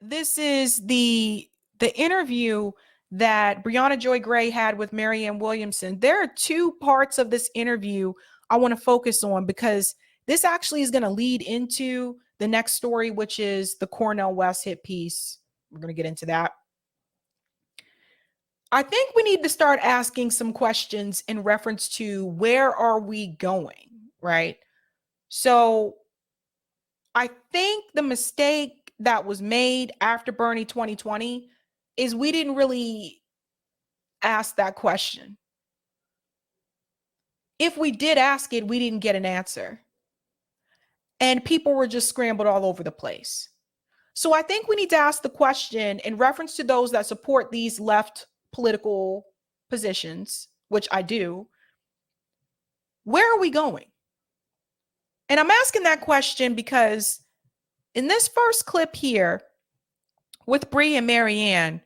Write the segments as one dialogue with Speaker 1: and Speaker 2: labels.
Speaker 1: This is the interview that Briahna Joy Gray had with Marianne Williamson. There are two parts of this interview I want to focus on because this actually is going to lead into the next story, which is the Cornel West hit piece. We're going to get into that. I think we need to start asking some questions in reference to where are we going, right? So I think the mistake that was made after Bernie 2020 is we didn't really ask that question. If we did ask it, we didn't get an answer. And people were just scrambled all over the place. So I think we need to ask the question in reference to those that support these left political positions, which I do. Where are we going? And I'm asking that question because in this first clip here with Bree and Marianne,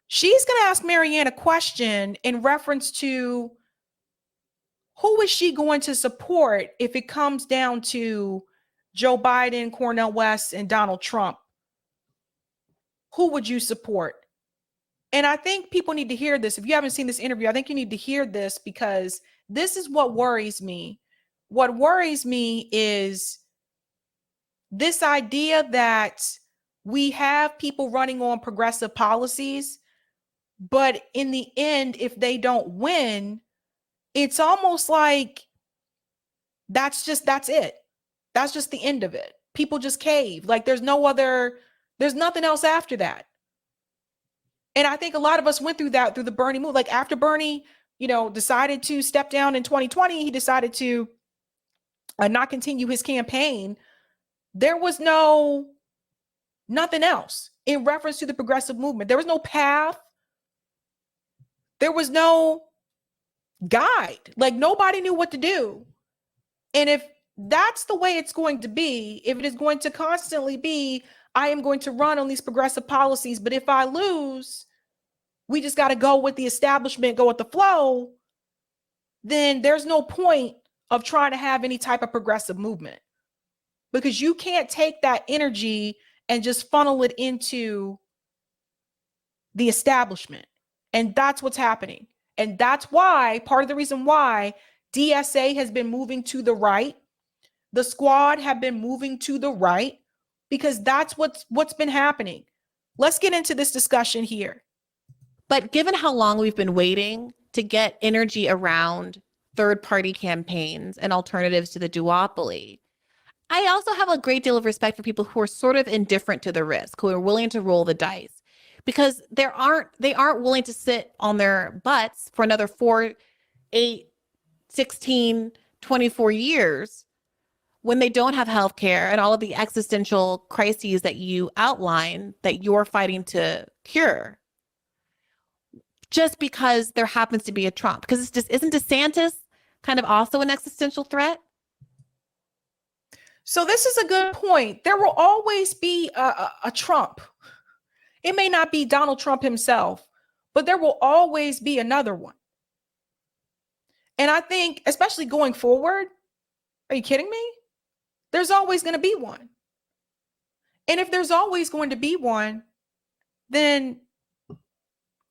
Speaker 1: she's going to ask Marianne a question in reference to who is she going to support if it comes down to Joe Biden, Cornel West, and Donald Trump. Who would you support? And I think people need to hear this. If you haven't seen this interview, I think you need to hear this because this is what worries me. What worries me is this idea that we have people running on progressive policies, but in the end, if they don't win, it's almost like that's it. That's just the end of it. People just cave. Like there's nothing else after that. And I think a lot of us went through that through the Bernie move. Like after Bernie, decided to step down in 2020, he decided to not continue his campaign. There was nothing else in reference to the progressive movement. There was no path. There was no guide. Like nobody knew what to do. And if that's the way it's going to be, if it is going to constantly be, I am going to run on these progressive policies, but if I lose, we just got to go with the establishment, go with the flow, then there's no point of trying to have any type of progressive movement because you can't take that energy and just funnel it into the establishment. And that's what's happening. And that's why, part of the reason why DSA has been moving to the right, the squad have been moving to the right, because that's what's been happening. Let's get into this discussion here.
Speaker 2: But given how long we've been waiting to get energy around third-party campaigns and alternatives to the duopoly, I also have a great deal of respect for people who are sort of indifferent to the risk, who are willing to roll the dice, because they aren't willing to sit on their butts for another 4, 8, 16, 24 years when they don't have health care and all of the existential crises that you outline that you're fighting to cure, just because there happens to be a Trump. Because it's just, isn't DeSantis kind of also an existential threat?
Speaker 1: So this is a good point. There will always be a Trump. It may not be Donald Trump himself, but there will always be another one. And I think, especially going forward, are you kidding me? There's always going to be one. And if there's always going to be one, then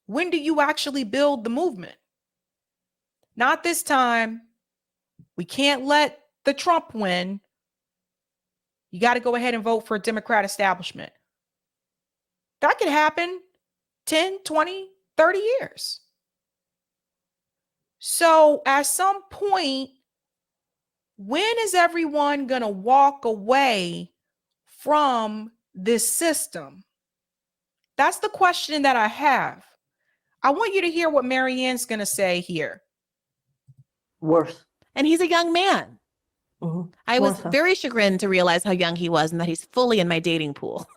Speaker 1: when do you actually build the movement? Not this time. We can't let the Trump win. You got to go ahead and vote for a Democrat establishment. That could happen 10, 20, 30 years. So at some point, when is everyone going to walk away from this system? That's the question that I have. I want you to hear what Marianne's going to say here.
Speaker 3: Worse.
Speaker 2: And he's a young man.
Speaker 3: Mm-hmm.
Speaker 2: I was very chagrined to realize how young he was and that he's fully in my dating pool.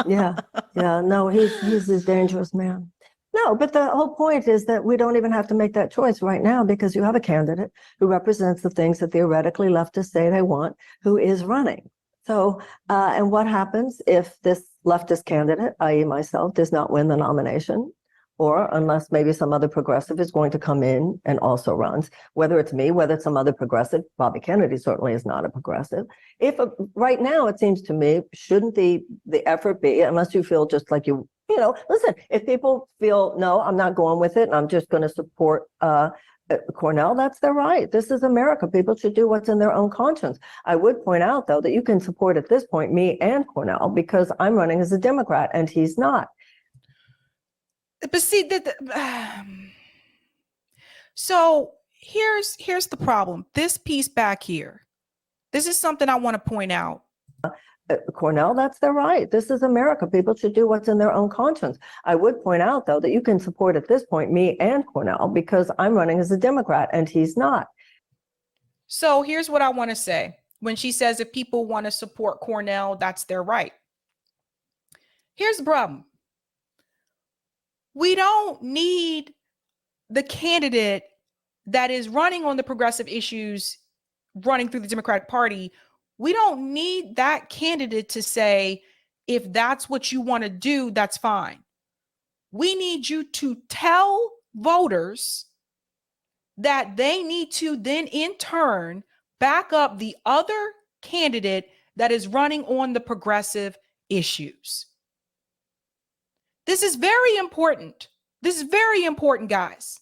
Speaker 3: Yeah. No, he's a dangerous man. No, but the whole point is that we don't even have to make that choice right now because you have a candidate who represents the things that theoretically leftists say they want, who is running. So, and what happens if this leftist candidate, i.e. myself, does not win the nomination? or unless maybe some other progressive is going to come in and also runs, whether it's me, whether it's some other progressive. Bobby Kennedy certainly is not a progressive. Right now, it seems to me, shouldn't the effort be, unless you feel just like listen, if people feel, no, I'm not going with it and I'm just going to support Cornel, that's their right. This is America. People should do what's in their own conscience. I would point out, though, that you can support at this point me and Cornel because I'm running as a Democrat and he's not.
Speaker 1: But see, so here's the problem. This piece back here, this is something I want to point out.
Speaker 3: Cornel, that's their right. This is America. People should do what's in their own conscience. I would point out, though, that you can support at this point me and Cornel because I'm running as a Democrat and he's not.
Speaker 1: So here's what I want to say. When she says if people want to support Cornel, that's their right. Here's the problem. We don't need the candidate that is running on the progressive issues, running through the Democratic Party. We don't need that candidate to say, if that's what you want to do, that's fine. We need you to tell voters that they need to then in turn back up the other candidate that is running on the progressive issues. This is very important. This is very important, guys,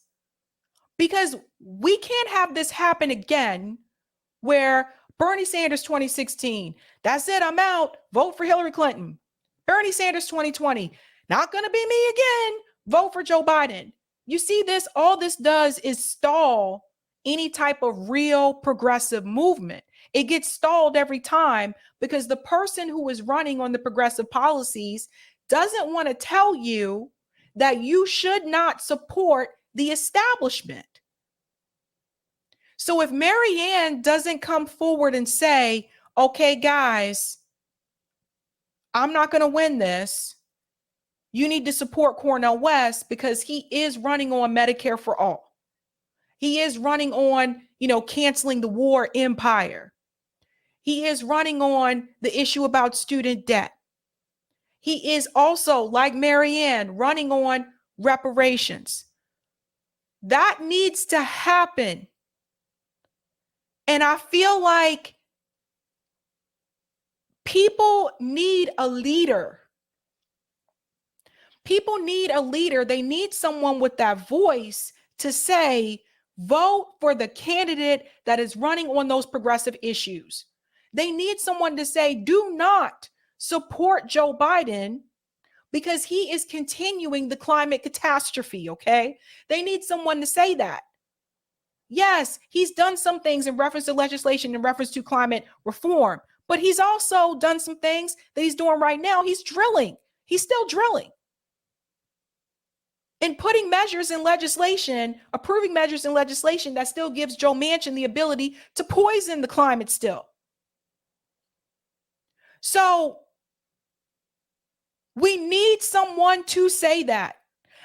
Speaker 1: because we can't have this happen again where Bernie Sanders 2016, that's it, I'm out, vote for Hillary Clinton. Bernie Sanders 2020, not going to be me again, vote for Joe Biden. You see this, all this does is stall any type of real progressive movement. It gets stalled every time because the person who is running on the progressive policies doesn't want to tell you that you should not support the establishment. So if Marianne doesn't come forward and say, okay, guys, I'm not going to win this. You need to support Cornel West because he is running on Medicare for all. He is running on, canceling the war empire. He is running on the issue about student debt. He is also, like Marianne, running on reparations. That needs to happen. And I feel like people need a leader. People need a leader. They need someone with that voice to say, vote for the candidate that is running on those progressive issues. They need someone to say, do not support Joe Biden because he is continuing the climate catastrophe, okay? They need someone to say that. Yes, he's done some things in reference to legislation, in reference to climate reform, but he's also done some things that he's doing right now. He's drilling. He's still drilling. And putting measures in legislation, approving measures in legislation that still gives Joe Manchin the ability to poison the climate still. So we need someone to say that.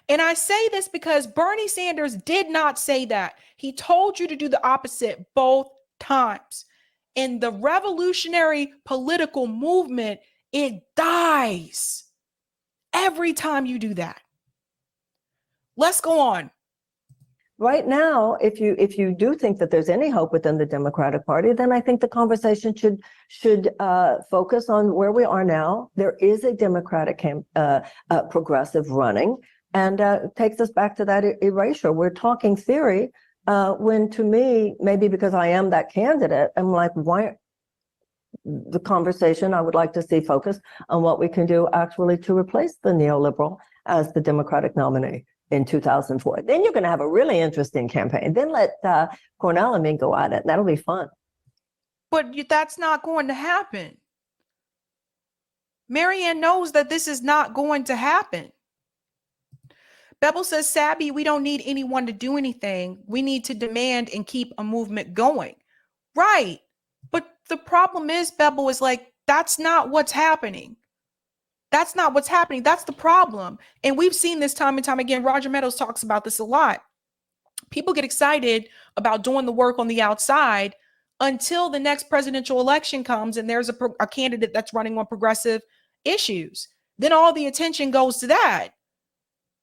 Speaker 1: And I say this because Bernie Sanders did not say that. He told you to do the opposite both times. In the revolutionary political movement, it dies every time you do that. Let's go on.
Speaker 3: Right now, if you do think that there's any hope within the Democratic Party, then I think the conversation should focus on where we are now. There is a Democratic progressive running, and takes us back to that erasure. We're talking theory, when to me, maybe because I am that candidate, I'm like, why? The conversation I would like to see focus on what we can do actually to replace the neoliberal as the Democratic nominee in 2004. Then you're going to have a really interesting campaign. Then let Cornel and me go at it. That'll be fun.
Speaker 1: But that's not going to happen. Marianne knows that this is not going to happen. Bebel says, Sabby, we don't need anyone to do anything. We need to demand and keep a movement going. Right. But the problem is, Bebel, is like, that's not what's happening. That's not what's happening. That's the problem. And we've seen this time and time again. Roger Meadows talks about this a lot. People get excited about doing the work on the outside until the next presidential election comes and there's a candidate that's running on progressive issues. Then all the attention goes to that.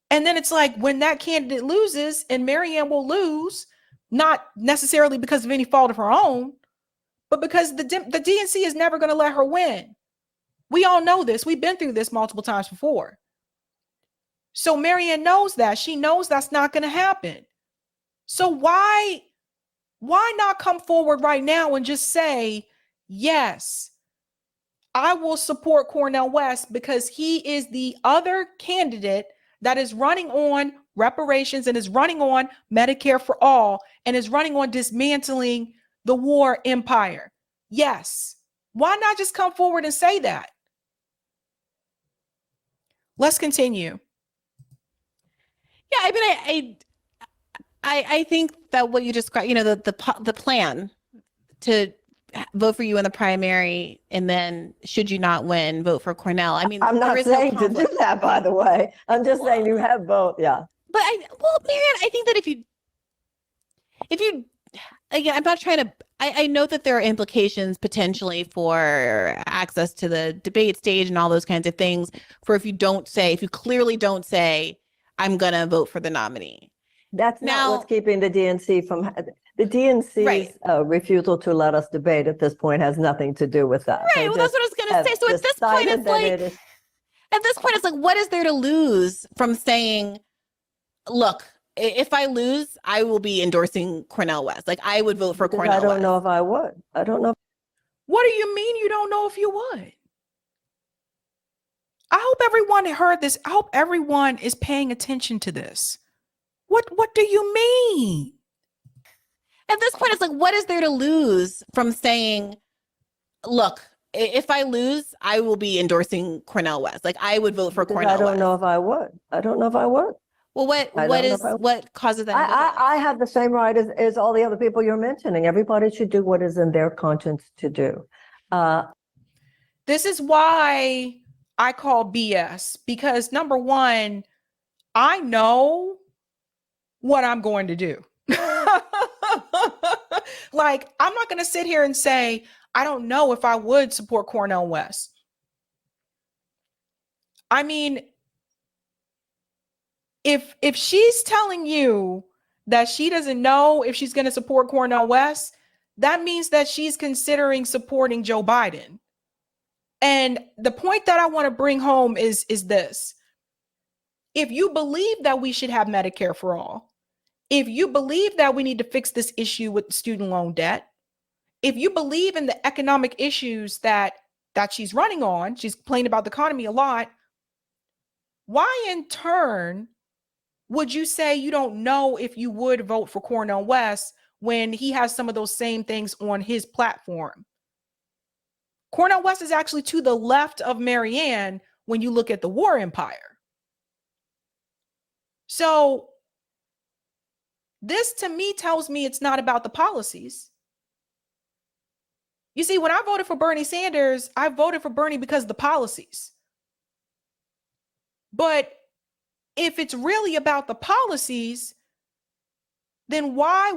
Speaker 1: And then it's like when that candidate loses, and Marianne will lose, not necessarily because of any fault of her own, but because the DNC is never going to let her win. We all know this. We've been through this multiple times before. So Marianne knows that. She knows that's not going to happen. So why not come forward right now and just say, yes, I will support Cornel West because he is the other candidate that is running on reparations and is running on Medicare for all and is running on dismantling the war empire. Yes. Why not just come forward and say that? Let's continue.
Speaker 2: Yeah, I mean, I think that what you described, the plan to vote for you in the primary, and then should you not win, vote for Cornel. I mean,
Speaker 3: I'm not saying to do that, by the way. I'm just saying you have both. Yeah.
Speaker 2: But Marianne, I think that if you, again, I'm not trying to, I know that there are implications potentially for access to the debate stage and all those kinds of things for if you clearly don't say, I'm going to vote for the nominee.
Speaker 3: That's not what's keeping the DNC from, the DNC's refusal to let us debate at this point has nothing to do with that.
Speaker 2: Right. Well, that's what I was going to say. So at this point, it's like, what is there to lose from saying, look, if I lose, I will be endorsing Cornel West. Like, I would vote for Cornel West.
Speaker 3: I don't know if I would. I don't know.
Speaker 1: What do you mean you don't know if you would? I hope everyone heard this. I hope everyone is paying attention to this. What do you mean?
Speaker 2: At this point, it's like, what is there to lose from saying, look, if I lose, I will be endorsing Cornel West. Like, I would vote for Cornel West.
Speaker 3: I don't know if I would. I don't know if I would.
Speaker 2: Well, what causes that?
Speaker 3: I have the same right as all the other people you're mentioning. Everybody should do what is in their conscience to do.
Speaker 1: This is why I call BS, because number one, I know what I'm going to do. Like, I'm not going to sit here and say, I don't know if I would support Cornel West. I mean, if she's telling you that she doesn't know if she's going to support Cornel West, that means that she's considering supporting Joe Biden. And the point that I want to bring home is this. If you believe that we should have Medicare for all, if you believe that we need to fix this issue with student loan debt, if you believe in the economic issues that she's running on, she's complaining about the economy a lot, why in turn would you say you don't know if you would vote for Cornel West when he has some of those same things on his platform? Cornel West is actually to the left of Marianne when you look at the war empire. So this to me tells me it's not about the policies. You see, when I voted for Bernie Sanders, I voted for Bernie because of the policies. But if it's really about the policies, then why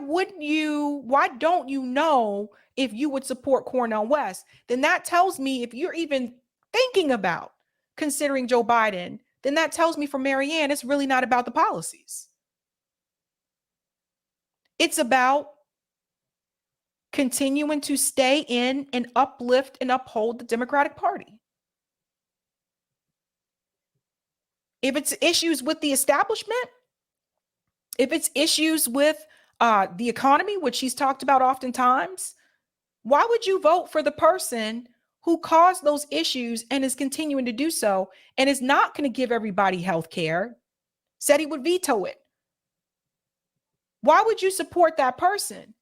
Speaker 1: don't you know if you would support Cornel West? Then that tells me if you're even thinking about considering Joe Biden, then that tells me for Marianne, it's really not about the policies. It's about continuing to stay in and uplift and uphold the Democratic Party. If it's issues with the establishment, if it's issues with the economy, which she's talked about oftentimes, why would you vote for the person who caused those issues and is continuing to do so and is not going to give everybody health care, said he would veto it? Why would you support that person?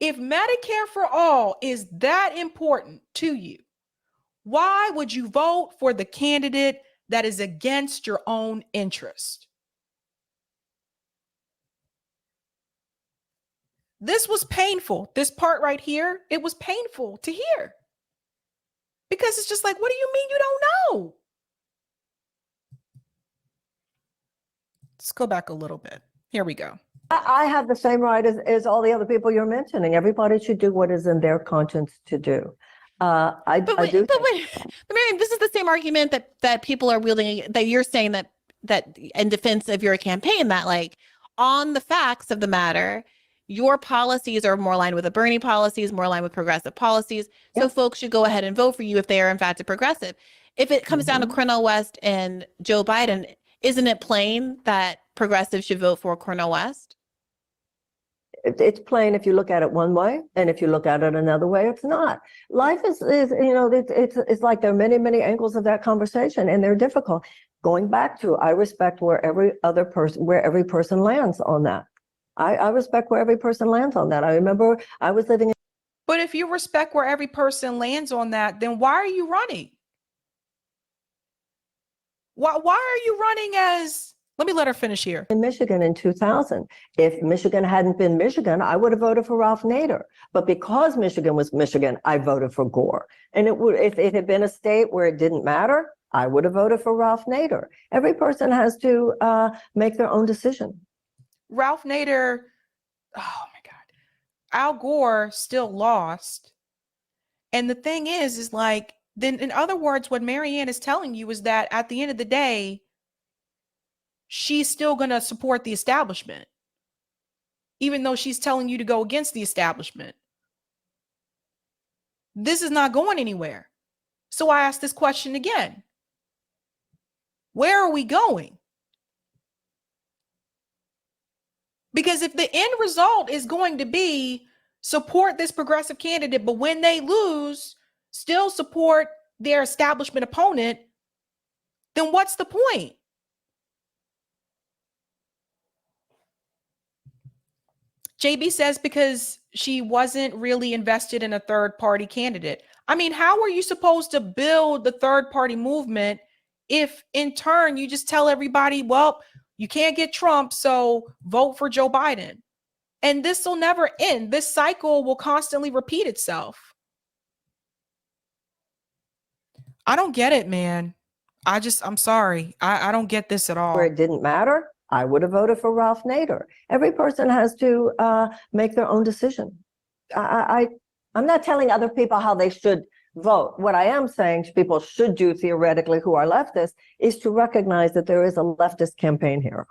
Speaker 1: If Medicare for all is that important to you, why would you vote for the candidate that is against your own interest? This was painful. This part right here, it was painful to hear. Because it's just like, what do you mean you don't know? Let's go back a little bit. Here we go.
Speaker 3: I have the same right as all the other people you're mentioning. Everybody should do what is in their conscience to do. But Marianne,
Speaker 2: this is the same argument that people are wielding, that you're saying that that in defense of your campaign, that like on the facts of the matter, your policies are more aligned with the Bernie policies, more aligned with progressive policies. So
Speaker 3: Yep.
Speaker 2: folks should go ahead and vote for you if they are in fact a progressive. If it comes down to Cornel West and Joe Biden, isn't it plain that progressives should vote for Cornel West?
Speaker 3: It's plain if you look at it one way, and if you look at it another way, it's not. Life is it's like there are many, many angles of that conversation, and they're difficult. Going back to, I respect where every person lands on that. I respect where every person lands on that. I remember I was living in.
Speaker 1: But if you respect where every person lands on that, then why are you running? Why are you running as, let me let her finish here.
Speaker 3: In Michigan in 2000. If Michigan hadn't been Michigan, I would have voted for Ralph Nader. But because Michigan was Michigan, I voted for Gore. And if it had been a state where it didn't matter, I would have voted for Ralph Nader. Every person has to make their own decision.
Speaker 1: Ralph Nader, oh my God, Al Gore still lost. And the thing is like, then in other words, what Marianne is telling you is that at the end of the day, she's still going to support the establishment, even though she's telling you to go against the establishment. This is not going anywhere. So I ask this question again. Where are we going? Because if the end result is going to be support this progressive candidate, but when they lose, still support their establishment opponent, then what's the point? JB says because she wasn't really invested in a third party candidate. I mean, how are you supposed to build the third party movement if in turn you just tell everybody, well, you can't get Trump, so vote for Joe Biden? And this will never end. This cycle will constantly repeat itself. I don't get it, man. I'm sorry. I don't get this at all.
Speaker 3: Where it didn't matter, I would have voted for Ralph Nader. Every person has to make their own decision. I'm not telling other people how they should vote. What I am saying people should do theoretically who are leftists is to recognize that there is a leftist campaign here.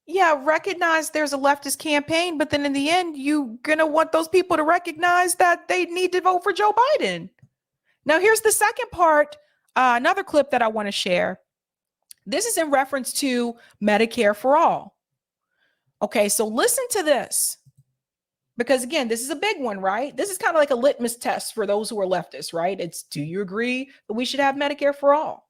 Speaker 1: Yeah, recognize there's a leftist campaign, but then in the end, you're going to want those people to recognize that they need to vote for Joe Biden. Now, here's the second part, another clip that I want to share. This is in reference to Medicare for all. Okay, so listen to this. Because again, this is a big one, right? This is kind of like a litmus test for those who are leftists, right? It's, do you agree that we should have Medicare for all?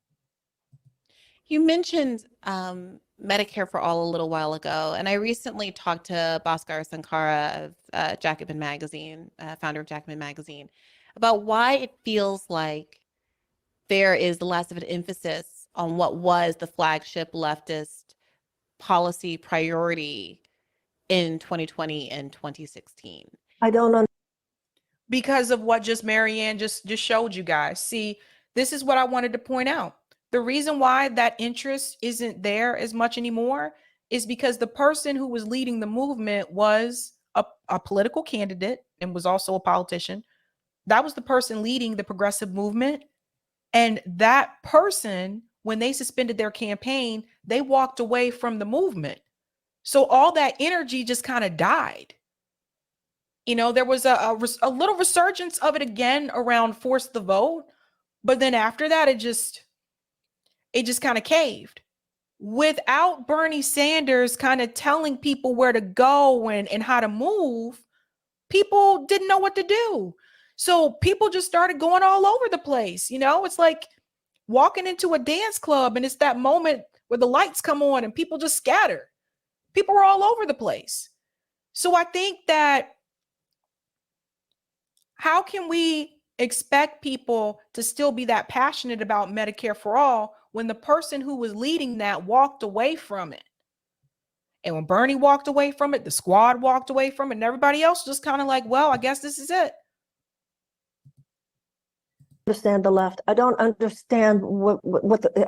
Speaker 2: You mentioned Medicare for all a little while ago, and I recently talked to Bhaskar Sankara of Jacobin Magazine, founder of Jacobin Magazine, about why it feels like there is less of an emphasis on what was the flagship leftist policy priority in 2020 and 2016.
Speaker 3: I don't know.
Speaker 1: Because of what just Marianne just showed you guys. See, this is what I wanted to point out. The reason why that interest isn't there as much anymore is because the person who was leading the movement was a political candidate and was also a politician. That was the person leading the progressive movement. And that person, when they suspended their campaign, they walked away from the movement. So all that energy just kind of died. You know, there was a little resurgence of it again around Force the Vote. But then after that, it just kind of caved. Without Bernie Sanders kind of telling people where to go and how to move, people didn't know what to do. So people just started going all over the place. You know, it's like walking into a dance club and it's that moment where the lights come on and people just scatter. People were all over the place. So I think that how can we expect people to still be that passionate about Medicare for all when the person who was leading that walked away from it? And when Bernie walked away from it, the squad walked away from it, and everybody else just kind of like, well, I guess this is it.
Speaker 3: Understand the left. I don't understand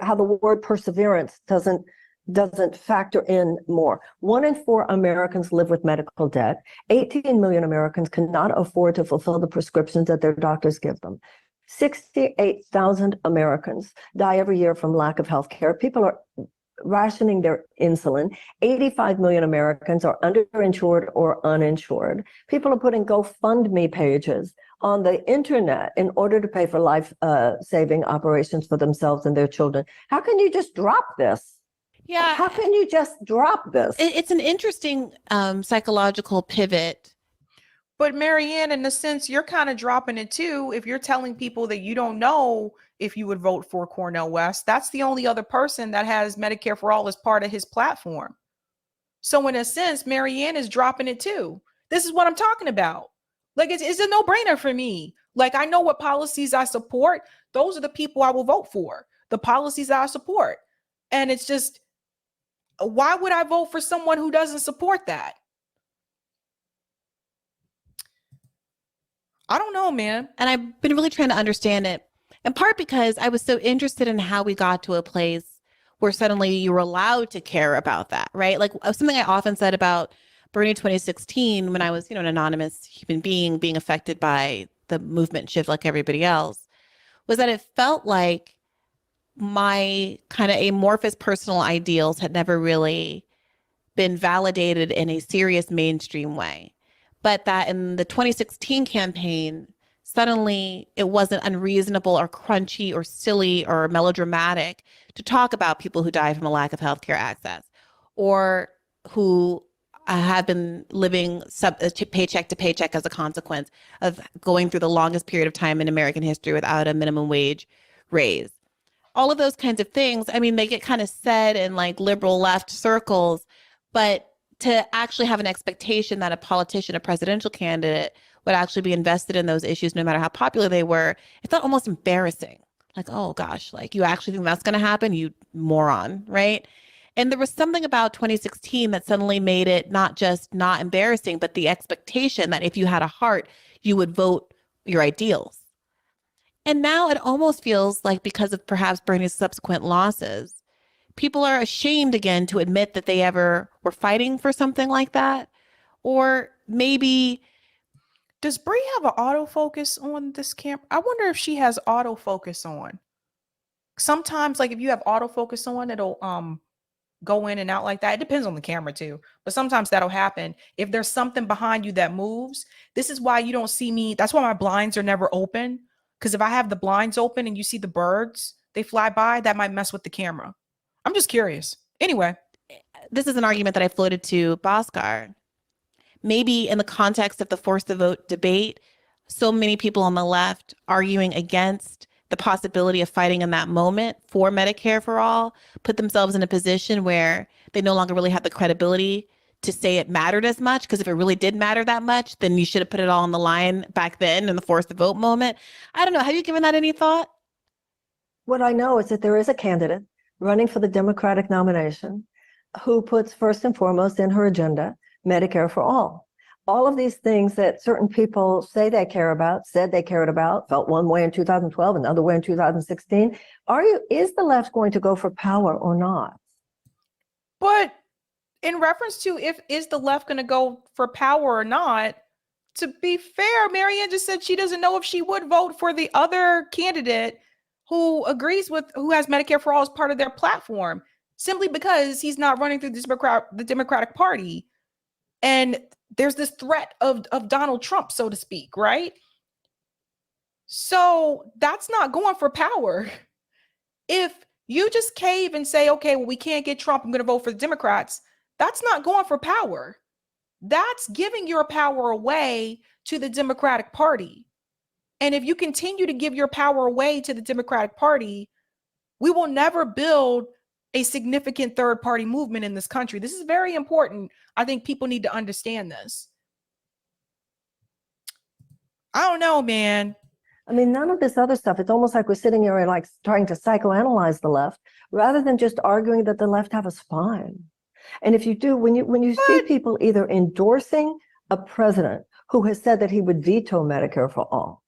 Speaker 3: how the word perseverance doesn't factor in more. 1 in 4 Americans live with medical debt. 18 million Americans cannot afford to fulfill the prescriptions that their doctors give them. 68,000 Americans die every year from lack of health care. People are rationing their insulin. 85 million Americans are underinsured or uninsured. People are putting GoFundMe pages on the internet in order to pay for life-saving operations for themselves and their children. How can you just drop this?
Speaker 2: Yeah.
Speaker 3: How can you just drop this?
Speaker 2: It's an interesting psychological pivot.
Speaker 1: But Marianne, in a sense, you're kind of dropping it too. If you're telling people that you don't know if you would vote for Cornel West, that's the only other person that has Medicare for All as part of his platform. So in a sense, Marianne is dropping it too. This is what I'm talking about. Like, it's a no-brainer for me. Like, I know what policies I support. Those are the people I will vote for. The policies I support. And it's just, why would I vote for someone who doesn't support that? I don't know, man.
Speaker 2: And I've been really trying to understand it, in part because I was so interested in how we got to a place where suddenly you were allowed to care about that, right? Like something I often said about Bernie 2016, when I was, an anonymous human being affected by the movement shift like everybody else, was that it felt like my kind of amorphous personal ideals had never really been validated in a serious mainstream way. But that in the 2016 campaign, suddenly it wasn't unreasonable or crunchy or silly or melodramatic to talk about people who die from a lack of healthcare access or who have been living paycheck to paycheck as a consequence of going through the longest period of time in American history without a minimum wage raise. All of those kinds of things, I mean, they get kind of said in like liberal left circles, but to actually have an expectation that a politician, a presidential candidate would actually be invested in those issues, no matter how popular they were, it felt almost embarrassing. Like, oh gosh, like you actually think that's going to happen, you moron, right? And there was something about 2016 that suddenly made it not just not embarrassing, but the expectation that if you had a heart, you would vote your ideals. And now it almost feels like, because of perhaps Bernie's subsequent losses, people are ashamed again to admit that they ever were fighting for something like that. Or maybe,
Speaker 1: does Brie have an autofocus on this camera? I wonder if she has autofocus on. Sometimes, like if you have autofocus on, it'll go in and out like that. It depends on the camera too, but sometimes that'll happen. If there's something behind you that moves, this is why you don't see me. That's why my blinds are never open. Because if I have the blinds open and you see the birds, they fly by, that might mess with the camera. I'm just curious. Anyway.
Speaker 2: This is an argument that I floated to Bhaskar. Maybe in the context of the force the vote debate, so many people on the left arguing against the possibility of fighting in that moment for Medicare for all put themselves in a position where they no longer really have the credibility to say it mattered as much. Because if it really did matter that much, then you should have put it all on the line back then in the force the vote moment. I don't know. Have you given that any thought?
Speaker 3: What I know is that there is a candidate running for the Democratic nomination who puts first and foremost in her agenda Medicare for all. All of these things that certain people say they care about, said they cared about, felt one way in 2012, another way in 2016. Is the left going to go for power or not?
Speaker 1: But in reference to is the left going to go for power or not, to be fair, Marianne just said she doesn't know if she would vote for the other candidate who has Medicare for all as part of their platform, simply because he's not running through the Democratic Party. And there's this threat of Donald Trump, so to speak, right? So that's not going for power. If you just cave and say, okay, well, we can't get Trump, I'm going to vote for the Democrats, that's not going for power. That's giving your power away to the Democratic Party. And if you continue to give your power away to the Democratic Party, we will never build a significant third party movement in this country. This is very important. I think people need to understand this. I don't know, man.
Speaker 3: I mean, none of this other stuff. It's almost like we're sitting here and like trying to psychoanalyze the left rather than just arguing that the left have a spine. And if you do, when you see people either endorsing a president who has said that he would veto Medicare for all,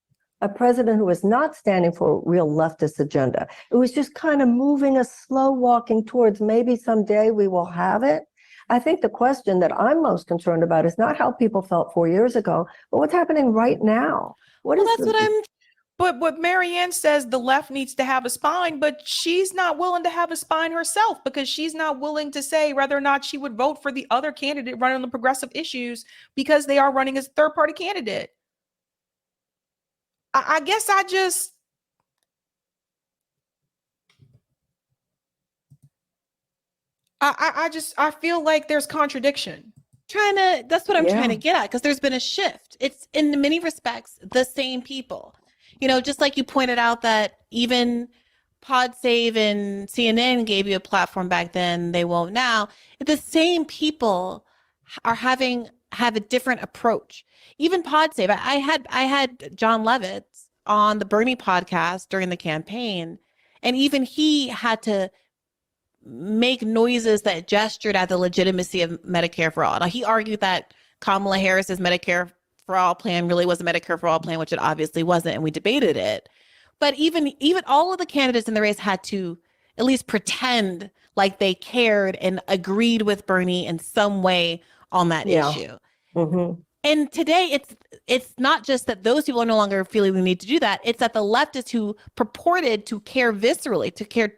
Speaker 3: a president who is not standing for a real leftist agenda, it was just kind of moving us slow walking towards maybe someday we will have it. I think the question that I'm most concerned about is not how people felt 4 years ago, but what's happening right now.
Speaker 1: But what Marianne says, the left needs to have a spine, but she's not willing to have a spine herself because she's not willing to say whether or not she would vote for the other candidate running on the progressive issues because they are running as a third party candidate. I guess I feel like there's contradiction.
Speaker 2: That's what I'm trying to
Speaker 3: Yeah.
Speaker 2: get at, because there's been a shift. It's in many respects the same people. You know, just like you pointed out that even PodSave and CNN gave you a platform back then, they won't now. The same people have a different approach. Even PodSave, I had John Levitz on the Bernie podcast during the campaign, and even he had to make noises that gestured at the legitimacy of Medicare for all. Now, he argued that Kamala Harris's Medicare for all plan really was a Medicare for all plan, which it obviously wasn't, and we debated it. But even all of the candidates in the race had to at least pretend like they cared and agreed with Bernie in some way on that issue.
Speaker 3: Mm-hmm.
Speaker 2: And today, it's not just that those people are no longer feeling the need to do that. It's that the leftists who purported to care viscerally, to care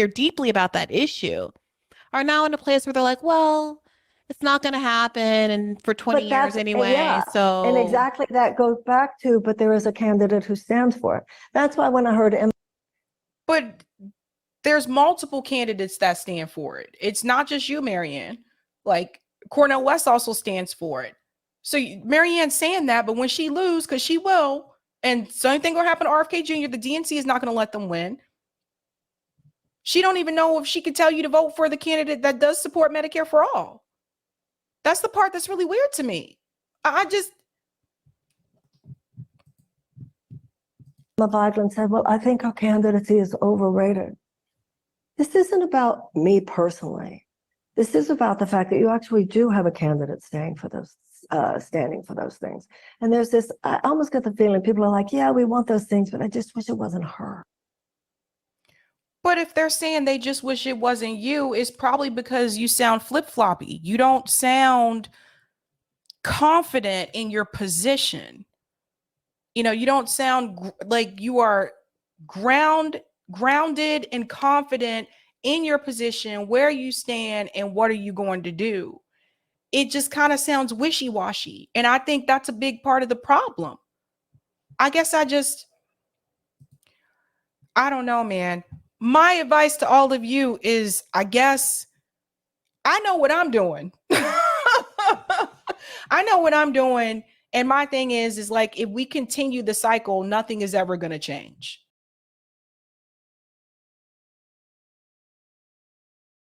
Speaker 2: deeply about that issue, are now in a place where they're like, well, it's not going to happen, and for 20 years anyway.
Speaker 3: Yeah.
Speaker 2: So,
Speaker 3: and exactly that goes back to, but there is a candidate who stands for it. That's why when I heard him.
Speaker 1: But there's multiple candidates that stand for it. It's not just you, Marianne. Like Cornel West also stands for it. So Marianne's saying that, but when she loses, because she will, and same thing will happen to RFK Jr., the DNC is not going to let them win. She don't even know if she could tell you to vote for the candidate that does support Medicare for all. That's the part that's really weird to me.
Speaker 3: Vigeland said, well, I think our candidacy is overrated. This isn't about me personally. This is about the fact that you actually do have a candidate standing for those things. And there's this, I almost get the feeling people are like, yeah, we want those things, but I just wish it wasn't her.
Speaker 1: But if they're saying they just wish it wasn't you, it's probably because you sound flip-floppy. You don't sound confident in your position. You know, you don't sound like you are grounded and confident in your position, where you stand, and what are you going to do. It just kind of sounds wishy-washy. And I think that's a big part of the problem. I guess I don't know, man. My advice to all of you is, I guess, I know what I'm doing. I know what I'm doing. And my thing is like, if we continue the cycle, nothing is ever going to change.